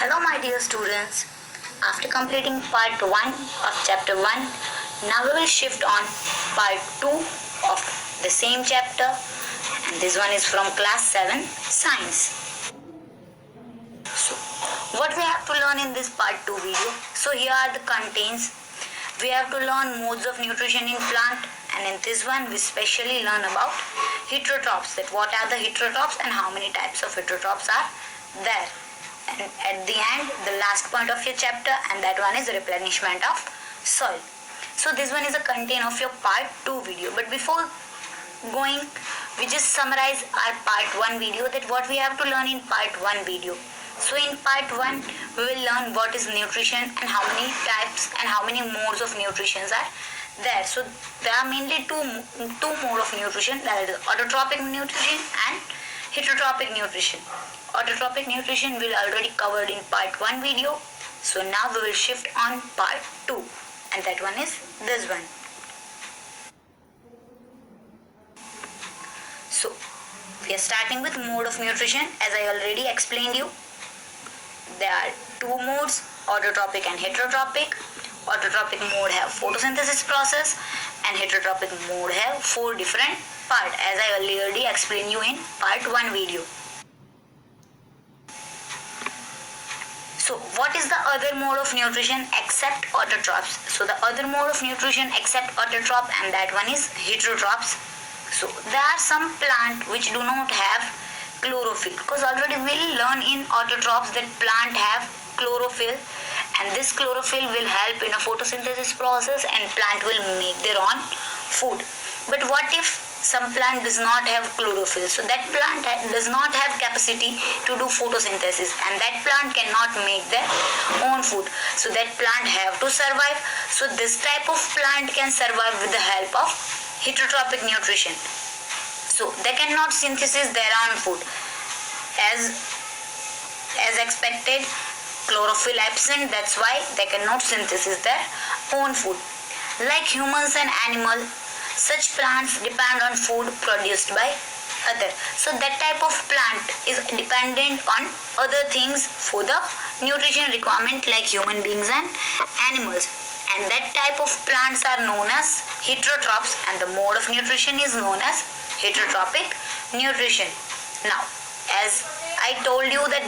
Hello my dear students. After completing part 1 of chapter 1, now we will shift on part 2 of the same chapter, and this one is from class 7 science. So what we have to learn in this part 2 video? So here are the contents. We have to learn modes of nutrition in plant, and in this one we specially learn about heterotrophs, that what are the heterotrophs and how many types of heterotrophs are there. And at the end, the last point of your chapter, and that one is replenishment of soil. So this one is a content of your part 2 video. But before going, we just summarize our part 1 video, that what we have to learn in part 1 video. So in part 1, we will learn what is nutrition and how many types and how many modes of nutrition are there. So there are mainly two modes of nutrition, that is autotrophic nutrition and heterotrophic nutrition. Autotrophic nutrition we already covered in part 1 video. So now we will shift on part 2, and that one is this one. So we are starting with mode of nutrition. As I already explained you, there are two modes, autotrophic and heterotrophic. Autotrophic mode have photosynthesis process, and heterotrophic mode have 4 different parts, as I already explained you in part 1 video. So what is the other mode of nutrition except autotrophs? So the other mode of nutrition except autotroph, and that one is heterotrophs. So there are some plants which do not have chlorophyll, because already we learn in autotrophs that plant have chlorophyll, and this chlorophyll will help in a photosynthesis process and plant will make their own food. But what if some plant does not have chlorophyll? So that plant does not have capacity to do photosynthesis, and that plant cannot make their own food. So that plant have to survive. So this type of plant can survive with the help of heterotrophic nutrition. So they cannot synthesize their own food. As expected, chlorophyll absent, that's why they cannot synthesize their own food. Like humans and animals, such plants depend on food produced by others. So that type of plant is dependent on other things for the nutrition requirement, like human beings and animals. And that type of plants are known as heterotrophs, and the mode of nutrition is known as heterotrophic nutrition. Now, as I told you that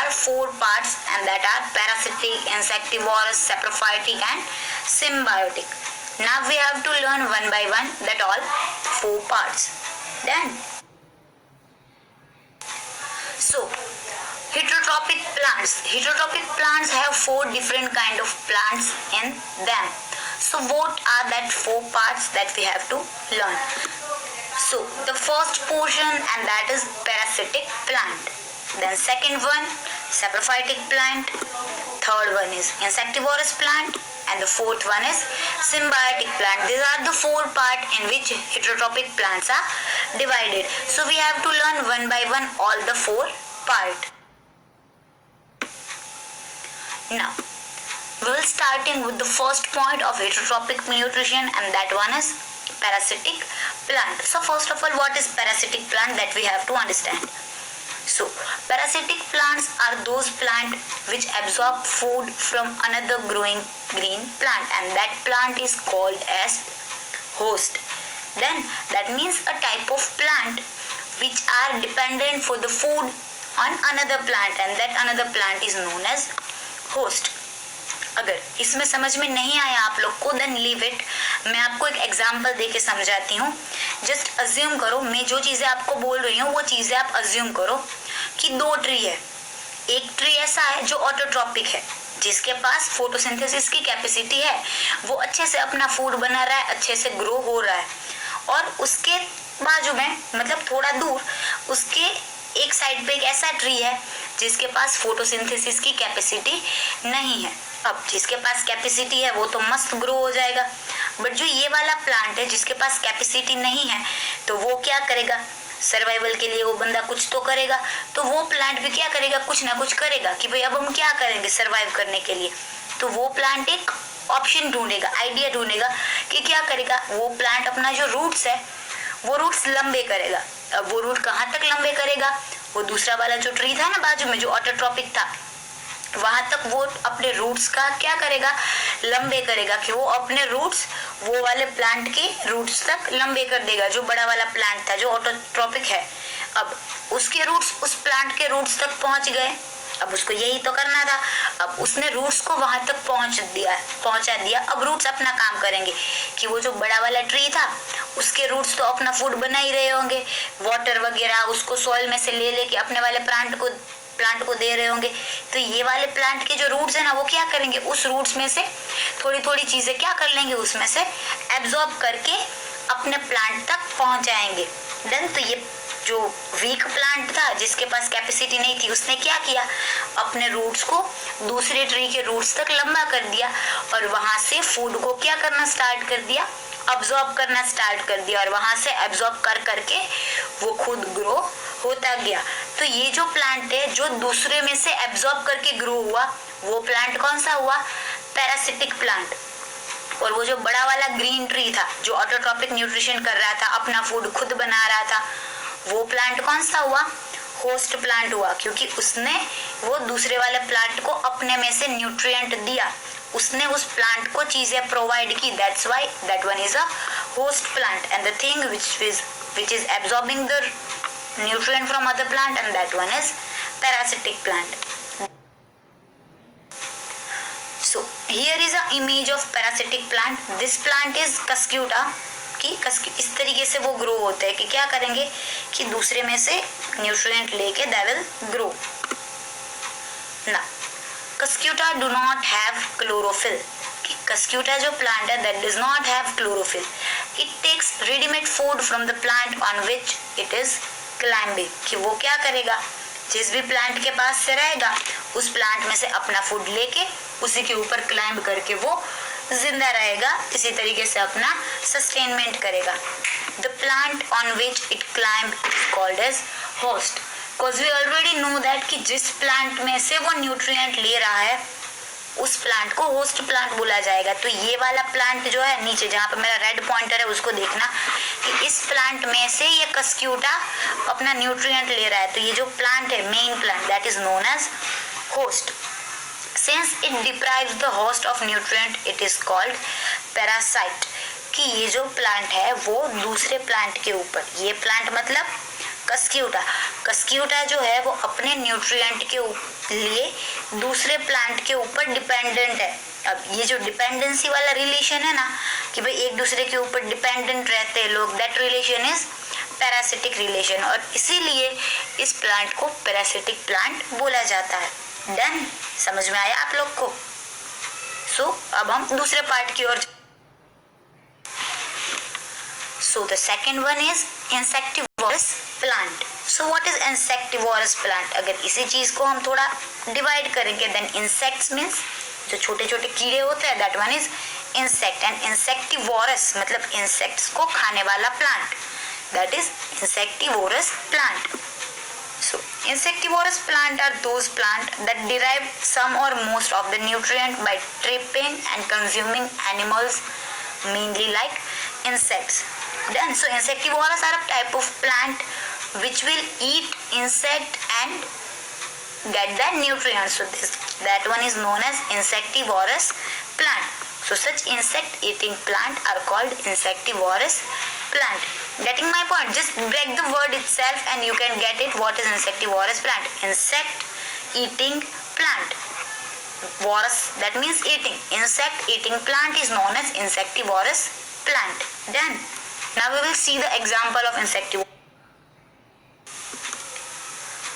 are 4 parts, and that are parasitic, insectivorous, saprophytic and symbiotic. Now we have to learn one by one that all 4 parts. Then, so heterotrophic plants. Heterotrophic plants have 4 different kind of plants in them. So what are that 4 parts that we have to learn? So the first portion, and that is parasitic plant. Then second one, saprophytic plant. Third one is insectivorous plant, and the fourth one is symbiotic plant. These are the 4 parts in which heterotrophic plants are divided. So we have to learn one by one all the 4 parts. Now we will starting with the first point of heterotrophic nutrition, and that one is parasitic plant. So first of all, what is parasitic plant, that we have to understand. So parasitic plants are those plants which absorb food from another growing green plant, and that plant is called as host. Then that means a type of plant which are dependent for the food on another plant, and that another plant is known as host. अगर इसमें समझ में नहीं आया आप लोग को, then leave it. मैं आपको एक एग्जांपल देके समझाती हूँ. जस्ट अज्यूम करो, मैं जो चीज़ें आपको बोल रही हूँ वो चीज़ें आप अज्यूम करो कि 2 ट्री है. एक ट्री ऐसा है जो ऑटोट्रॉपिक है, जिसके पास फोटोसिंथेसिस की कैपेसिटी है, वो अच्छे से अपना फूड बना रहा है, अच्छे से ग्रो हो रहा है. और उसके बाजू में, मतलब थोड़ा दूर, उसके एक साइड पे एक ऐसा ट्री है जिसके पास फोटोसिंथेसिस की कैपेसिटी नहीं है. अब जिसके पास कैपेसिटी है वो तो मस्त ग्रो हो जाएगा, बट जो ये वाला प्लांट है जिसके पास कैपेसिटी नहीं है, तो वो क्या करेगा? सर्वाइवल के लिए वो बंदा कुछ तो करेगा. तो वो प्लांट भी क्या करेगा? कुछ ना कुछ करेगा कि भाई अब हम क्या करेंगे सर्वाइव करने के लिए. तो वो प्लांट एक ऑप्शन ढूंढेगा, आइडिया ढूंढेगा कि क्या करेगा. वो प्लांट अपना जो रूट्स है वो रूट्स लंबे करेगा. अब वो रूट कहाँ तक लंबे करेगा? वो दूसरा वाला जो ट्री था ना बाजू में, जो ऑटोट्रॉपिक था, वहां तक वो अपने रूट्स का क्या करेगा, लंबे करेगा, कि वो अपने रूट्स वो वाले प्लांट के रूट्स तक लंबे कर देगा। जो बड़ा वाला प्लांट था जो ऑटोट्रॉपिक है, अब उसके रूट्स उस प्लांट के रूट्स तक पहुंच गए। अब उसको यही तो करना था। अब उसने रूट्स को वहां तक पहुंचा दिया। अब रूट्स अपना काम करेंगे कि वो जो बड़ा वाला ट्री था उसके रूट्स तो अपना फूड बना ही रहे होंगे, वाटर वगैरह उसको सॉइल में से ले लेके अपने वाले प्लांट को दे रहे होंगे। तो ये वाले प्लांट के जो रूट्स है ना, वो क्या करेंगे, उस रूट्स में से थोड़ी थोड़ी चीजें क्या कर लेंगे, उसमें से एब्जॉर्ब करके अपने प्लांट तक पहुंचाएंगे। देन तो ये जो वीक प्लांट था जिसके पास कैपेसिटी नहीं थी, उसने क्या किया, अपने रूट्स को दूसरे ट्री के रूट्स तक लंबा कर दिया और वहां से फूड को क्या करना स्टार्ट कर दिया, अब्सॉर्ब करना स्टार्ट कर दिया। और वहां से एब्सॉर्ब कर करके वो खुद ग्रो होता गया। तो ये जो प्लांट है जो दूसरे में से एब्सॉर्ब करके ग्रो हुआ, वो प्लांट कौन सा हुआ, पैरासिटिक प्लांट। और वो जो बड़ा वाला ग्रीन ट्री था जो ऑटोट्रॉपिक न्यूट्रिशन कर रहा था, अपना फूड खुद बना रहा था, वो प्लांट कौन सा हुआ, होस्ट प्लांट हुआ, क्योंकि उसने वो दूसरे वाले प्लांट को अपने में से न्यूट्रिएंट दिया, उसने उस प्लांट को चीजें प्रोवाइड की। That's why that one is a host plant and the thing which is absorbing the nutrient from other plant, and that one is parasitic plant. So here is a image of parasitic plant. This plant is Cuscuta. कि इस तरीके से वो grow होते हैं कि क्या करेंगे कि दूसरे में से न्यूट्रिएंट लेके दे विल ग्रो। ना Cuscuta do not have chlorophyll. Cuscuta जो प्लांट है that does not have chlorophyll. It takes ready-made food from the plant on which it is climbing. कि वो क्या करेगा, जिस भी प्लांट के पास से रहेगा उस प्लांट में से अपना फूड लेके उसी के ऊपर क्लाइंब करके वो जिंदा रहेगा, इसी तरीके से अपना सस्टेनमेंट करेगा। The plant on which it climb is called as host, because we already know that कि जिस प्लांट में से वो न्यूट्रिएंट ले रहा है उस प्लांट को होस्ट प्लांट बोला जाएगा। तो ये वाला प्लांट जो है नीचे जहाँ पे मेरा रेड पॉइंटर है उसको देखना कि इस प्लांट में से ये Cuscuta अपना न्यूट्रिएंट ले रहा है। तो ये जो प्लांट है main plant that is known as host. Since it deprives the host of nutrient, it is called parasite. कि ये जो प्लांट है वो दूसरे प्लांट के ऊपर, ये प्लांट मतलब Cuscuta जो है वो अपने न्यूट्रिएंट के लिए दूसरे प्लांट के ऊपर डिपेंडेंट है। अब ये जो डिपेंडेंसी वाला रिलेशन है ना कि भाई एक दूसरे के ऊपर डिपेंडेंट रहते हैं लोग, that relation is parasitic relation, और इसीलिए इस प्लांट को पैरासिटिक प्लांट बोला जाता है। डन, समझ में आया आप लोग को? सो अब हम दूसरे पार्ट की ओर। So the second one is insectivorous plant. So what is insectivorous plant? अगर इसी चीज को हम थोड़ा डिवाइड करेंगे, देन इंसेक्ट्स मीन्स जो छोटे छोटे कीड़े होते हैं, that one is insect, and insectivorous मतलब इंसेक्ट्स को खाने वाला plant, that is insectivorous plant. So, insectivorous plant are those plants that derive some or most of the nutrient by tripping and consuming animals, mainly like insects. Then, so insectivorous are a type of plant which will eat insect and get the nutrients. So, that one is known as insectivorous plant. So, such insect-eating plant are called insectivorous plant. Getting my point? Just break the word itself and you can get it. What is insectivorous plant? Insect eating plant. Vorous, that means eating. Insect eating plant is known as insectivorous plant. Done. Now we will see the example of insectivorous.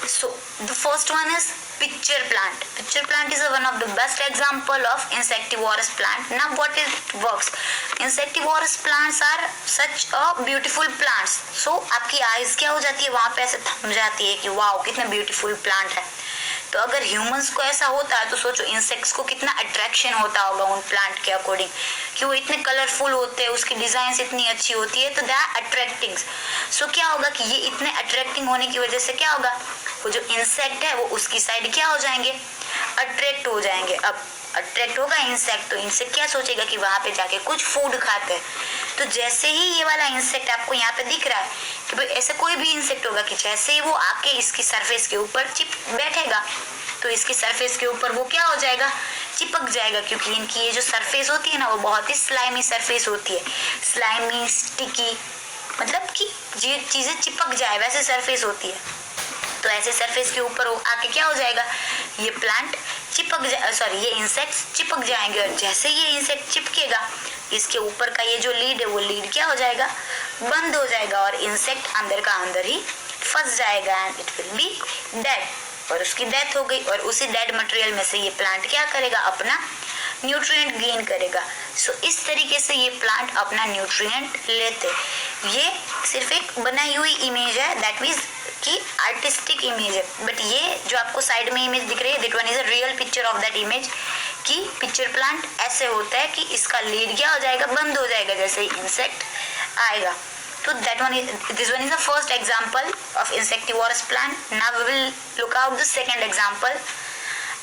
So the first one is pitcher plant. Pitcher plant is one of the best example of insectivorous plant. Now what it works? Insectivorous plants are such a beautiful plants. So आपकी eyes क्या हो जाती है, वहाँ पे ऐसे थम जाती है कि वाओ कितना ब्यूटीफुल प्लांट है। तो अगर ह्यूमंस को ऐसा होता है तो सोचो इंसेक्ट्स को कितना अट्रैक्शन होता होगा उन प्लांट के अकॉर्डिंग, कि वो इतने कलरफुल होते हैं, उसकी डिजाइन इतनी अच्छी होती है, तो दे आर अट्रैक्टिंग। सो क्या होगा कि ये इतने अट्रैक्टिंग होने की वजह से क्या होगा, वो जो इंसेक्ट है वो उसकी साइड क्या हो जाएंगे, अट्रैक्ट हो जाएंगे। अब अट्रैक्ट होगा इंसेक्ट तो इंसेक्ट क्या सोचेगा कि वहां पे जाके कुछ फूड खाते हैं, तो जैसे ही ये वाला इंसेक्ट आपको यहाँ पे दिख रहा है कि भाई ऐसे कोई भी इंसेक्ट होगा कि जैसे ही वो आके इसकी सरफेस के ऊपर बैठेगा तो इसकी सरफेस के ऊपर वो क्या हो जाएगा, चिपक जाएगा, क्योंकि इनकी ये जो सरफेस होती है ना वो बहुत ही स्लाइमी सरफेस होती है, स्लाइमी स्टिकी, मतलब कि ये चीजें चिपक जाए वैसे सरफेस होती है। तो ऐसे सरफेस के ऊपर आके क्या हो जाएगा, ये प्लांट ये इंसेक्ट चिपक जाएंगे, और जैसे ये इंसेक्ट चिपकेगा इसके ऊपर का ये जो लीड है वो लीड क्या हो जाएगा, बंद हो जाएगा, और इंसेक्ट अंदर का अंदर ही फंस जाएगा and it will be dead, और उसकी डेथ हो गई। और उसी डेड मटेरियल में से ये प्लांट क्या करेगा, अपना न्यूट्रिएंट गेन करेगा। सो इस तरीके से ये प्लांट अपना न्यूट्रिएंट लेते। ये सिर्फ एक बनाई हुई इमेज है, दैट मीन्स कि आर्टिस्टिक इमेज है, बट ये जो आपको साइड में इमेज दिख रही है that one is a real picture of that image, कि पिक्चर प्लांट ऐसे होता है कि इसका लीड क्या हो जाएगा, बंद हो जाएगा जैसे ही इंसेक्ट आएगा। So this one is the first example of insectivorous plant. Now we will look out the second example,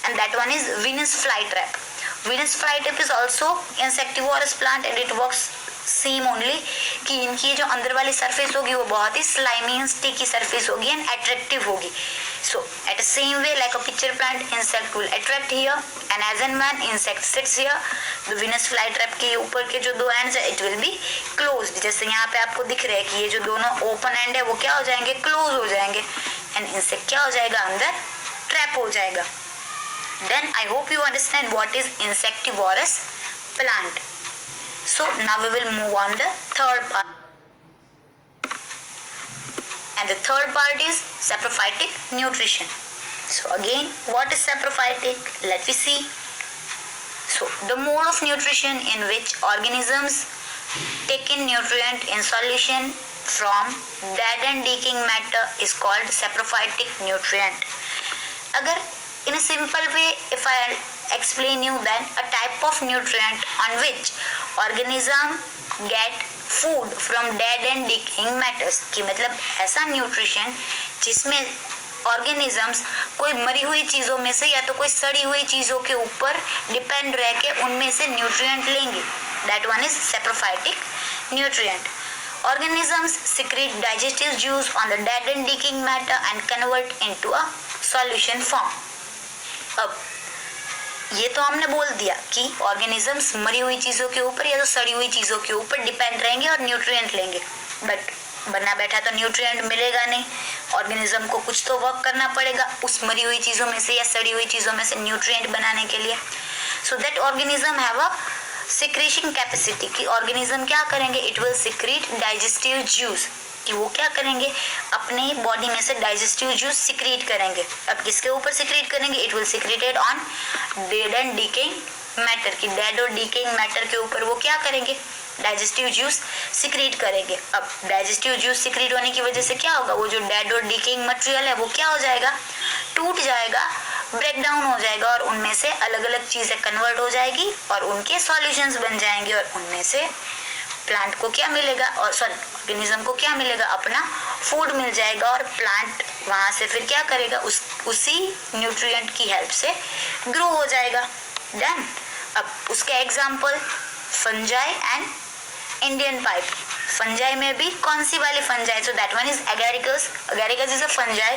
and that one is Venus flytrap. Venus flytrap is also insectivorous plant and it works same only कि इनकी जो अंदर वाली surface होगी वो बहुत ही slimy and sticky surface होगी एंड अट्रैक्टिव होगी। So at the same way like a picture plant, insect will attract here and as and when insect sits here the Venus flytrap के ऊपर के जो दो एंड्स है इट विल बी क्लोज्ड। जैसे यहाँ पे आपको दिख रहा है कि ये जो दोनों ओपन एंड है वो क्या हो जाएंगे, क्लोज हो जाएंगे, एंड इंसेक्ट क्या हो जाएगा, अंदर ट्रैप हो जाएगा। Then I hope you understand what is insectivorous plant. So now we will move on the third part. And the third part is saprophytic nutrition. So again, what is saprophytic? Let me see. So the mode of nutrition in which organisms take in nutrient in solution from dead and decaying matter is called saprophytic nutrient. Agar in a simple way, if I explain you then a type of nutrient on which organism get food from dead and decaying matters, कि मतलब ऐसा nutrition जिसमें organisms कोई मरी हुई चीजों में से या तो कोई सड़ी हुई चीजों के ऊपर डिपेंड रह के उनमें से न्यूट्रिएंट लेंगे, that one is saprophytic nutrient. Organisms secrete digestive juice on the dead and decaying matter and convert into a solution form. अब ये तो हमने बोल दिया कि ऑर्गेनिजम्स मरी हुई चीजों के ऊपर या तो सड़ी हुई चीजों के ऊपर डिपेंड रहेंगे और न्यूट्रिएंट लेंगे, बट बना बैठा तो न्यूट्रिएंट मिलेगा नहीं, ऑर्गेनिज्म को कुछ तो वर्क करना पड़ेगा उस मरी हुई चीजों में से या सड़ी हुई चीजों में से न्यूट्रिएंट बनाने के लिए। So that organism have a secretion capacity, कि ऑर्गेनिज्म क्या करेंगे, it will secrete digestive juice, कि वो क्या करेंगे, अपने बॉडी में से डाइजेस्टिव जूस सिक्रीट करेंगे। अब किसके ऊपर सिक्रीट करेंगे, it will secreted on dead and decaying matter, कि डेड और डीकेइंग मैटर के ऊपर वो क्या करेंगे, डाइजेस्टिव जूस सिक्रीट करेंगे। अब डाइजेस्टिव जूस सिक्रीट होने की वजह से क्या होगा, वो जो डेड और डीकेइंग मटेरियल है वो क्या हो जाएगा, टूट जाएगा, ब्रेक डाउन हो जाएगा, और उनमें से अलग अलग चीजें कन्वर्ट हो जाएगी और उनके सॉल्यूशंस बन जाएंगे, और उनमें से प्लांट को क्या मिलेगा, और ऑर्गेनिज्म को क्या मिलेगा, अपना फूड मिल जाएगा, और प्लांट वहां से फिर क्या करेगा, उसी न्यूट्रिएंट की हेल्प से ग्रो हो जाएगा। देन अब उसके example fungi and Indian pipe. Fungi में भी कौन सी वाली fungi, so that one is agaricus. Agaricus is a fungi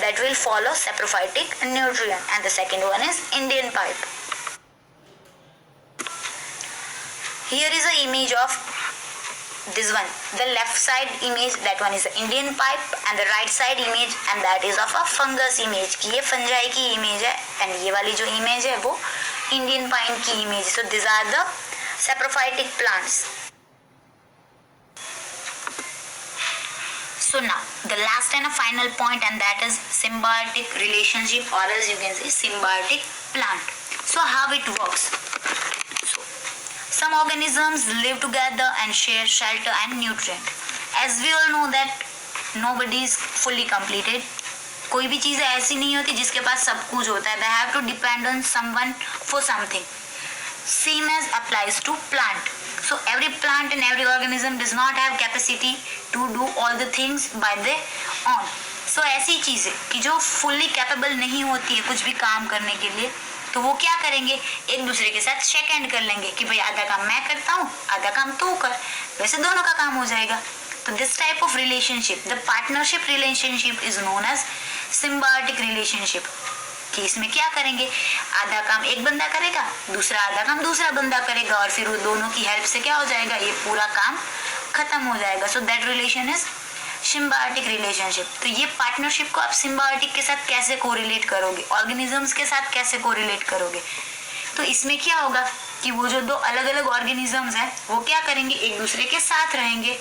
that will follow saprophytic nutrient, and the second one is Indian pipe. Here is a image of this one, the left side image, that one is the Indian pipe, and the right side image, and that is of a fungus image, कि ये fungi की image है, and ये वाली जो image है वो Indian pine की इमेज है। So these are the saprophytic plants. So now the last and a final point, and that is symbiotic relationship, or as you can say symbiotic plant. So how it works? So some organisms live together and share shelter and nutrient. As we all know that nobody is fully completed. कोई भी चीज़ ऐसी नहीं होती जिसके पास सब कुछ होता है. They have to depend on someone for something. Same as applies to plant. So every plant and every organism does not have capacity to do all the things by their own. So ऐसी चीज़ें कि जो fully capable नहीं होती है कुछ भी काम करने के लिए, तो वो क्या करेंगे, एक दूसरे के साथ शेक हैंड कर लेंगे कि भाई आधा काम मैं करता हूँ, आधा काम तू कर, वैसे दोनों का काम हो जाएगा। तो this type of relationship, the partnership relationship is known as symbiotic relationship. कि इसमें क्या करेंगे, आधा काम एक बंदा करेगा, दूसरा आधा काम दूसरा बंदा करेगा, और फिर वो दोनों की हेल्प से क्या हो जाएगा, ये पूरा काम खत्म हो जाएगा। So that relation is symbiotic relationship. तो ये पार्टनरशिप को आप सिम्बायोटिक के साथ कैसे कोरिलेट करोगे, ऑर्गेनिजम्स के साथ कैसे कोरिलेट करोगे, तो इसमें क्या होगा कि वो जो दो अलग अलग ऑर्गेनिजम्स हैं वो क्या करेंगे, एक दूसरे के साथ रहेंगे,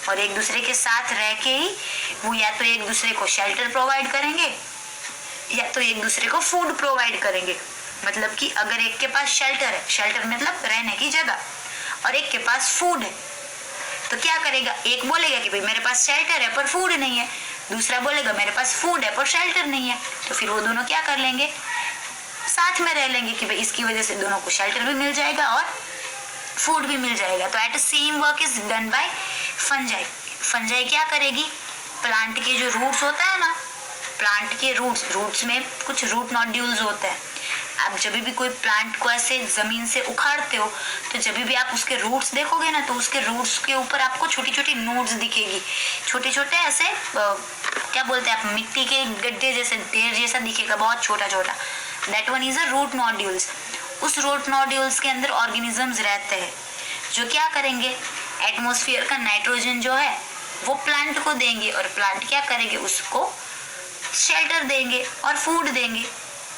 और एक दूसरे के साथ रह के ही वो या तो एक दूसरे को शेल्टर प्रोवाइड करेंगे या तो एक दूसरे को फूड प्रोवाइड करेंगे। मतलब कि अगर एक के पास शेल्टर है, शेल्टर मतलब रहने की जगह, और एक के पास फूड है, तो क्या करेगा, एक बोलेगा कि भाई मेरे पास शेल्टर है पर फूड नहीं है, दूसरा बोलेगा मेरे पास फूड है पर शेल्टर नहीं है। तो फिर वो दोनों क्या कर लेंगे, साथ में रह लेंगे कि भाई इसकी वजह से दोनों को शेल्टर भी मिल जाएगा और फूड भी मिल जाएगा। तो at same work is done by fungi. Fungi क्या करेगी, प्लांट के जो रूट्स होता है ना, प्लांट के रूट्स में कुछ रूट नोड्यूल्स होते हैं। आप जब भी कोई प्लांट को ऐसे जमीन से उखाड़ते हो तो जब भी आप उसके रूट्स देखोगे ना, तो उसके रूट्स के ऊपर आपको छोटी छोटी नोड्स दिखेगी, छोटे छोटे ऐसे क्या बोलते हैं आप, मिट्टी के गड्ढे जैसे, ढेर जैसा दिखेगा, बहुत छोटा छोटा। That one is a root nodules. उस रूट नोड्यूल्स के अंदर ऑर्गेनिजम्स रहते हैं जो क्या करेंगे, एटमॉस्फेयर का नाइट्रोजन जो है वो प्लांट को देंगे, और प्लांट क्या करेंगे, उसको शेल्टर देंगे और फूड देंगे।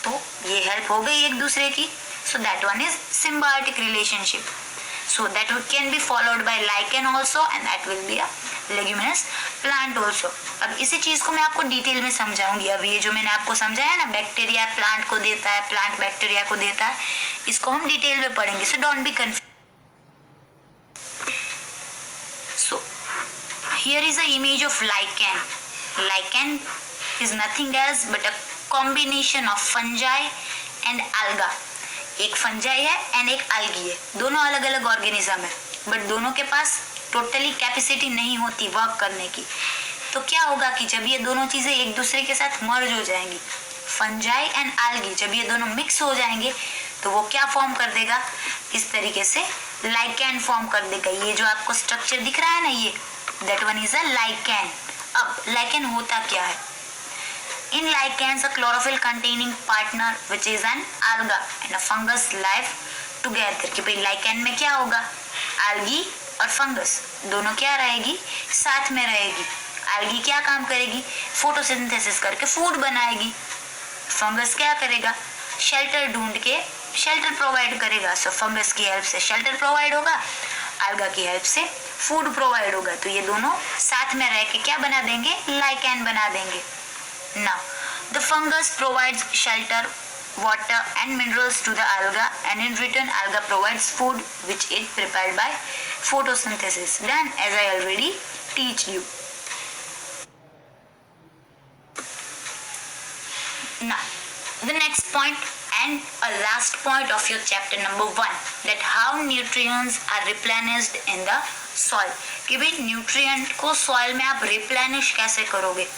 तो ये हेल्प हो गई एक दूसरे की। So that one is symbiotic relationship. So that can be followed by lichen also, and that will be a leguminous plant also. अब इसी चीज को मैं आपको डिटेल में समझाऊंगी। अब ये जो मैंने आपको समझाया ना, बैक्टीरिया प्लांट को देता है, प्लांट बैक्टीरिया को देता है, इसको हम डिटेल में पढ़ेंगे। So don't be confuse. So here is a image of lichen. Lichen is nothing else but a combination of fungi and alga. एक फंजाई है एंड एक algae है, दोनों अलग अलग ऑर्गेनिज्म है, बट दोनों के पास टोटली कैपेसिटी नहीं होती वर्क करने की। तो क्या होगा कि जब ये दोनों चीजें एक दूसरे के साथ मर्ज हो जाएंगी, फंजाई एंड algae, जब ये दोनों मिक्स हो जाएंगे तो वो क्या फॉर्म कर देगा, इस तरीके से लाइकेन फॉर्म कर देगा। ये जो आपको स्ट्रक्चर दिख रहा है ना, ये that one is a lichen. अब लाइकेन होता क्या है, in lichens a chlorophyll containing partner which is an alga and a fungus live together। कि भाई लाइकेन में क्या होगा, algae और फंगस दोनों क्या रहेगी, साथ में रहेगी। algae क्या काम करेगी, फोटोसिंथेसिस करके फूड बनाएगी, फंगस क्या करेगा, शेल्टर ढूंढ के शेल्टर प्रोवाइड करेगा। सो फंगस की हेल्प से शेल्टर प्रोवाइड होगा, alga की हेल्प से फूड प्रोवाइड होगा। तो ये दोनों साथ में रह के क्या बना देंगे, लाइकेन बना देंगे। Now, the fungus provides shelter, water and minerals to the alga, and in return alga provides food which is prepared by photosynthesis, done as I already teach you. Now, the next point and a last point of your chapter number 1, that how nutrients are replenished in the soil। कि भाई nutrient को soil में आप replenish कैसे करोगे।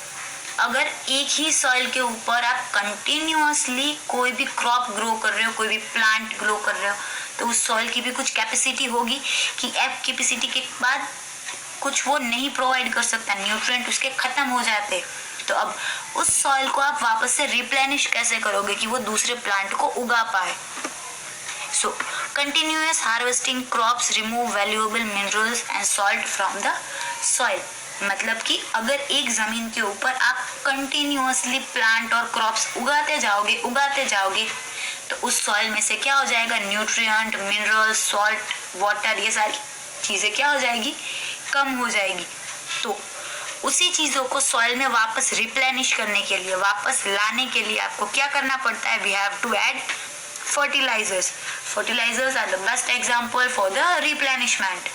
अगर एक ही soil के ऊपर आप कंटिन्यूअसली कोई भी क्रॉप ग्रो कर रहे हो, कोई भी प्लांट ग्रो कर रहे हो, तो उस सॉइल की भी कुछ कैपेसिटी होगी कि एफ कैपेसिटी के बाद कुछ वो नहीं प्रोवाइड कर सकता, न्यूट्रिएंट उसके खत्म हो जाते। तो अब उस सॉइल को आप वापस से रिप्लेनिश कैसे करोगे कि वो दूसरे प्लांट को उगा पाए। So continuous harvesting crops remove valuable minerals and salt from the soil. मतलब कि अगर एक जमीन के ऊपर आप कंटिन्यूअसली प्लांट और क्रॉप्स उगाते जाओगे तो उस सॉइल में से क्या हो जाएगा, न्यूट्रिएंट, मिनरल, सॉल्ट, वाटर, ये सारी चीजें क्या हो जाएगी, कम हो जाएगी। तो उसी चीजों को सॉइल में वापस रिप्लेनिश करने के लिए, वापस लाने के लिए आपको क्या करना पड़ता है, we have to add fertilizers. Fertilizers are the best example for the replenishment.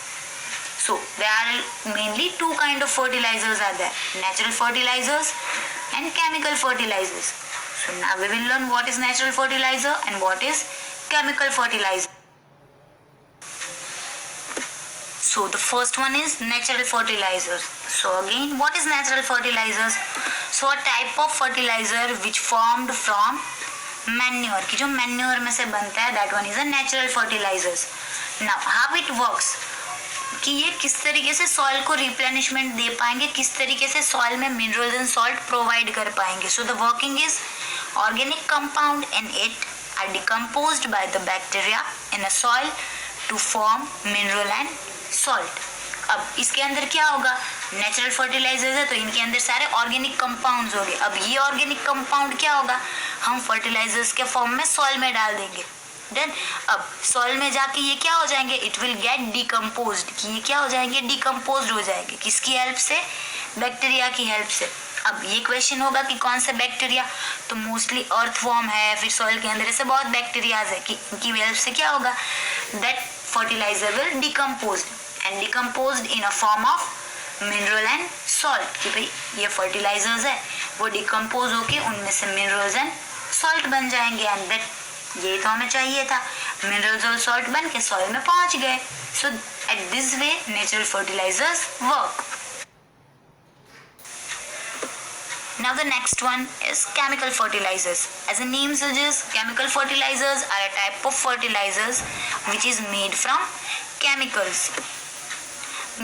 So there are mainly two kind of fertilizers are there, natural fertilizers and chemical fertilizers. So now we will learn what is natural fertilizer and what is chemical fertilizer. So the first one is natural fertilizers. So again, what is natural fertilizers? So a type of fertilizer which formed from manure की जो manure में से बनता है, that one is a natural fertilisers. Now how it works, कि ये किस तरीके से सॉइल को रिप्लेनिशमेंट दे पाएंगे, किस तरीके से सॉइल में मिनरल्स एंड सॉल्ट प्रोवाइड कर पाएंगे। So the working is organic compound in it are decomposed by the bacteria in a soil to form mineral and salt. अब इसके अंदर क्या होगा, नेचुरल फर्टिलाइजर्स है तो इनके अंदर सारे ऑर्गेनिक कंपाउंड्स हो गए। अब ये ऑर्गेनिक कंपाउंड क्या होगा, हम फर्टिलाइजर्स के फॉर्म में सॉइल में डाल देंगे। देन अब सॉइल में जाके ये क्या हो जाएंगे, इट विल गेट डिकम्पोज्ड, कि ये क्या हो जाएंगे, डिकम्पोज्ड हो जाएंगे। किसकी हेल्प से, बैक्टीरिया की हेल्प से। अब ये क्वेश्चन होगा कि कौन से बैक्टीरिया, तो मोस्टली अर्थवॉर्म है, फिर सॉइल के अंदर ऐसे बहुत बैक्टीरियाज है कि इनकी हेल्प से क्या होगा, that fertiliser will decomposed and decomposed in a form of mineral and salt, कि भाई ये फर्टिलाइजर्स है वो डिकम्पोज होके उनमें से मिनरल्स एंड सॉल्ट बन जाएंगे। एंड दैट ये तो हमें चाहिए था, मिनरल्स और सॉल्ट बन के सॉइल में पहुंच गए। So at this way natural fertilisers work. Now the next one is chemical fertilizers. As the name suggests, chemical fertilizers are a type of fertilizers which is made from chemicals,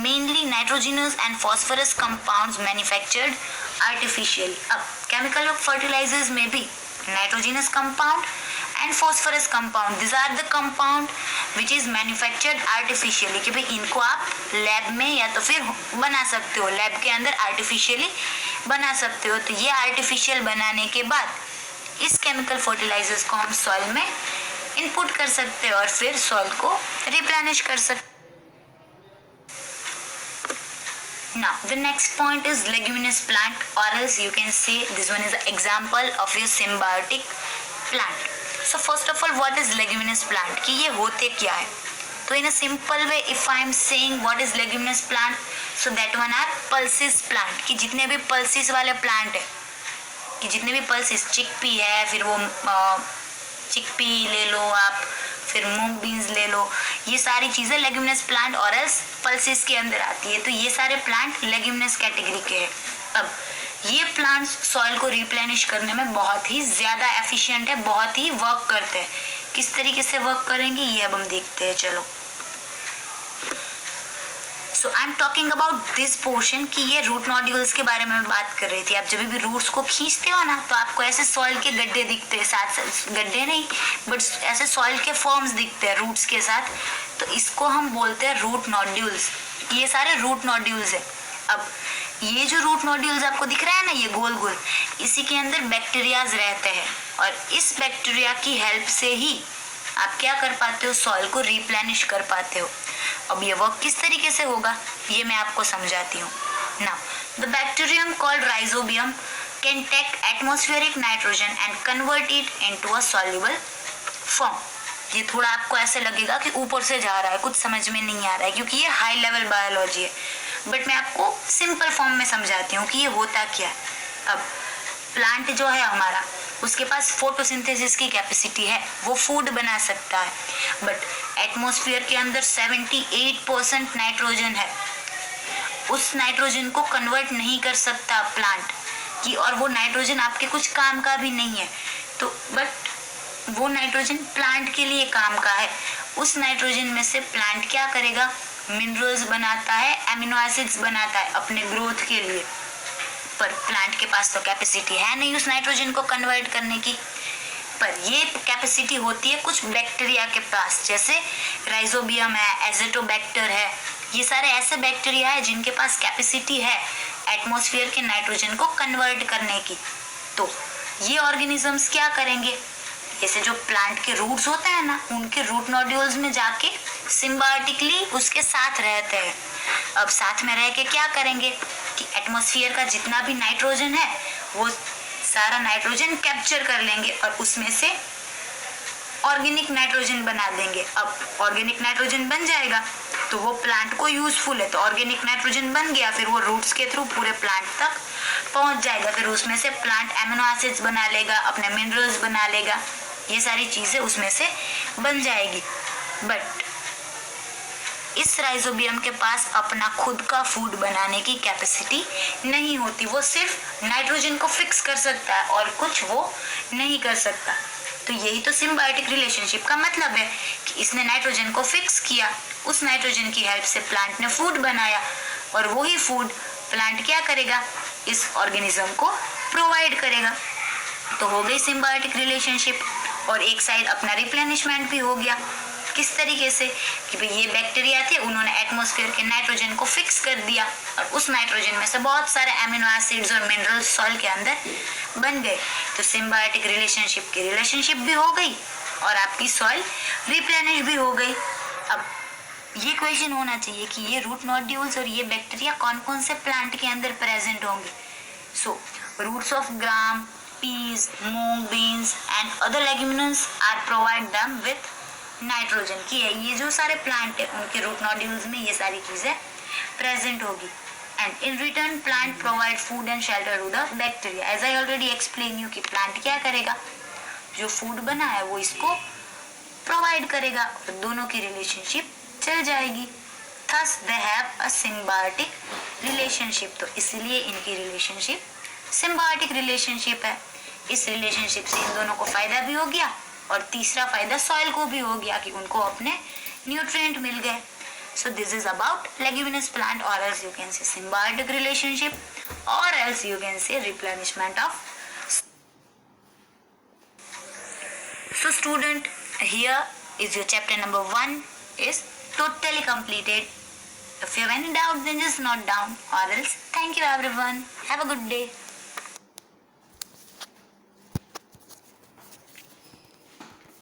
mainly nitrogenous and phosphorus compounds manufactured artificially. अब chemical fertilizers में भी nitrogenous compound and phosphorus compound, these are the compound which is manufactured artificially, कि भाई इनको आप lab में या तो फिर बना सकते हो, लैब के अंदर आर्टिफिशियली बना सकते हो। तो ये आर्टिफिशियल बनाने के बाद इस केमिकल फर्टिलाइजर्स को हम सॉइल में इनपुट कर सकते हैं और फिर सॉइल को रिप्लेनिश कर सकते। Now the next point is leguminous plant, or else you can say this one is an example of your symbiotic plant. So first of all, what is leguminous plant, कि ये होते क्या है। तो in a simple way if I am saying what is leguminous plant, so that one are pulses plant, कि जितने भी pulses वाले plant है, कि जितने भी pulses, चिकपी है, फिर वो चिकपी ले लो आप, फिर मूंग बीन्स ले लो, ये सारी चीज़ें लेग्यूमिनस प्लांट और एल्स पल्सेस के अंदर आती है। तो ये सारे प्लांट लेग्यूमिनस कैटेगरी के हैं। अब ये प्लांट्स सॉइल को रिप्लेनिश करने में बहुत ही ज़्यादा एफिशिएंट है, बहुत ही वर्क करते हैं। किस तरीके से वर्क करेंगे ये अब हम देखते हैं। चलो, so I am talking about this portion, कि ये रूट नोड्यूल्स के बारे में मैं बात कर रही थी। आप जब भी रूट्स को खींचते हो ना, तो आपको ऐसे सॉइल के गड्ढे दिखते हैं, साथ गड्ढे नहीं बट ऐसे सॉइल के फॉर्म्स दिखते हैं रूट्स के साथ। तो इसको हम बोलते हैं रूट नोड्यूल्स। ये सारे रूट नोड्यूल्स है। अब ये जो रूट नोड्यूल्स आपको दिख रहा है ना, ये गोल गोल, इसी के अंदर बैक्टीरियाज रहते हैं और इस बैक्टीरिया की हेल्प से ही आप क्या कर पाते हो, सॉइल को रिप्लेनिश कर पाते हो। अब ये वर्क किस तरीके से होगा ये मैं आपको समझाती हूँ। Now the bacterium called rhizobium can take atmospheric nitrogen and convert it into a soluble form. ये थोड़ा आपको ऐसे लगेगा कि ऊपर से जा रहा है, कुछ समझ में नहीं आ रहा है, क्योंकि ये हाई लेवल बायोलॉजी है, बट मैं आपको सिंपल फॉर्म में समझाती हूँ कि ये होता क्या है। अब प्लांट जो है हमारा, उसके पास फोटोसिंथेसिस की कैपेसिटी है, वो फूड बना सकता है, बट एटमॉस्फेयर के अंदर 78% नाइट्रोजन है। उस नाइट्रोजन को कन्वर्ट नहीं कर सकता प्लांट कि, और वो नाइट्रोजन आपके कुछ काम का भी नहीं है। तो बट वो नाइट्रोजन प्लांट के लिए काम का है। उस नाइट्रोजन में से प्लांट क्या करेगा, मिनरल्स बनाता है, एमिनो एसिड्स बनाता है अपने ग्रोथ के लिए। पर प्लांट के पास तो कैपेसिटी है नहीं उस नाइट्रोजन को कन्वर्ट करने की, पर ये कैपेसिटी होती है कुछ बैक्टीरिया के पास, जैसे राइजोबियम है, एज़ोटोबैक्टर है। ये सारे ऐसे बैक्टीरिया है जिनके पास कैपेसिटी है एटमॉस्फेयर के नाइट्रोजन को कन्वर्ट करने की। तो ये ऑर्गेनिजम्स क्या करेंगे, जैसे जो प्लांट के रूट्स होते हैं ना, उनके रूट नोड्यूल्स में जाके सिम्बायोटिकली उसके साथ रहते हैं। अब साथ में रह के क्या करेंगे कि एटमॉस्फेयर का जितना भी नाइट्रोजन है वो सारा नाइट्रोजन कैप्चर कर लेंगे और उसमें से ऑर्गेनिक नाइट्रोजन बना देंगे। अब ऑर्गेनिक नाइट्रोजन बन जाएगा तो वो प्लांट को यूजफुल है, तो ऑर्गेनिक नाइट्रोजन बन गया, फिर वो रूट्स के थ्रू पूरे प्लांट तक पहुंच जाएगा। फिर उसमें से प्लांट एमिनो एसिड्स बना लेगा, अपने मिनरल्स बना लेगा, ये सारी चीज़ें उसमें से बन जाएगी। बट इस राइजोबियम के पास अपना खुद का फूड बनाने की कैपेसिटी नहीं होती। वो सिर्फ नाइट्रोजन को फिक्स कर सकता है और कुछ वो नहीं कर सकता। तो यही तो सिम्बायोटिक रिलेशनशिप का मतलब है कि इसने नाइट्रोजन को फिक्स किया, उस नाइट्रोजन की हेल्प से प्लांट ने फूड बनाया और वही फूड प्लांट क्या करेगा, इस ऑर्गेनिज्म को प्रोवाइड करेगा। तो हो गई सिम्बायोटिक रिलेशनशिप। और एक साइड अपना रिप्लेनिशमेंट भी हो गया। किस तरीके से कि भाई ये बैक्टीरिया थे, उन्होंने एटमॉस्फेयर के नाइट्रोजन को फिक्स कर दिया और उस नाइट्रोजन में से बहुत सारे अमीनो एसिड्स और मिनरल्स सॉइल के अंदर बन गए। तो सिम्बायोटिक रिलेशनशिप की रिलेशनशिप भी हो गई और आपकी सॉइल रिप्लेनिश भी हो गई। अब ये क्वेश्चन होना चाहिए कि ये रूट नोड्यूल्स और ये बैक्टीरिया कौन कौन से प्लांट के अंदर प्रेजेंट होंगे। So roots of gram, peas, moong, beans and other leguminous are provide them with nitrogen की है। ये जो सारे प्लांट है उनके रूट नोड्यूल्स में ये सारी चीजें प्रेजेंट होगी। And in return plant provide food and shelter to the bacteria. As I already explain you कि प्लांट क्या करेगा, जो फूड बना है वो इसको प्रोवाइड करेगा और दोनों की रिलेशनशिप चल जाएगी। Thus they have a symbiotic relationship. तो इसलिए इनकी रिलेशनशिप सिम्बायोटिक रिलेशनशिप है। इस रिलेशनशिप से इन दोनों को फायदा भी हो गया और तीसरा फायदा सॉइल को भी हो गया कि उनको अपने न्यूट्रिएंट मिल गए। So this is about leguminous plant, और else you can say symbiotic relationship, और else you can say replenishment of. So student, here is your chapter number 1 is totally completed. If you have any doubt, then just note down, or else thank you everyone. Have a good day.